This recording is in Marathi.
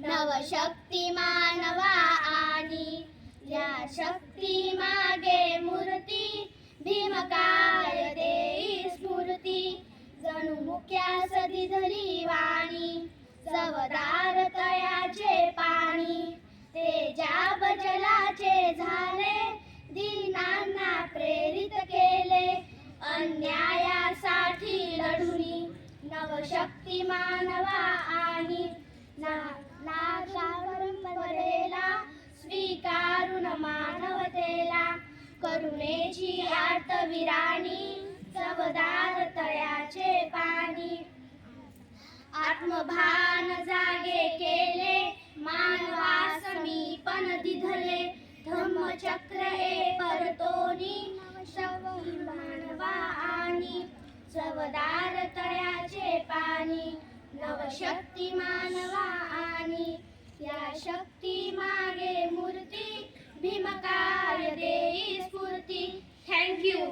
नवशक्ती मानवा आणि या शक्ती मागे मूर्ती भीमकाय देई स्फूर्ती जणू मुक्या सदी धरी वाणी चवदार तळ्याचे पाणी तेजा बजलाचे झाले दीनांना प्रेरित केले अन्यायासाठी लढुनी नवशक्ती मानवा आणि परंपरेला स्वीकारून मानवतेला करुणेची आर्तविराणी चवदार तळ्याचे पाणी आत्मभान जागे केले मानवा समीपन दिधले धम्मचक्र हे परतोनी नवशक्ती मानवा आणि चवदार तळ्याचे पाणी नवशक्ती मानवा आणि या शक्ती मागे मूर्ती भीमकाय देई स्फूर्ती. Thank you.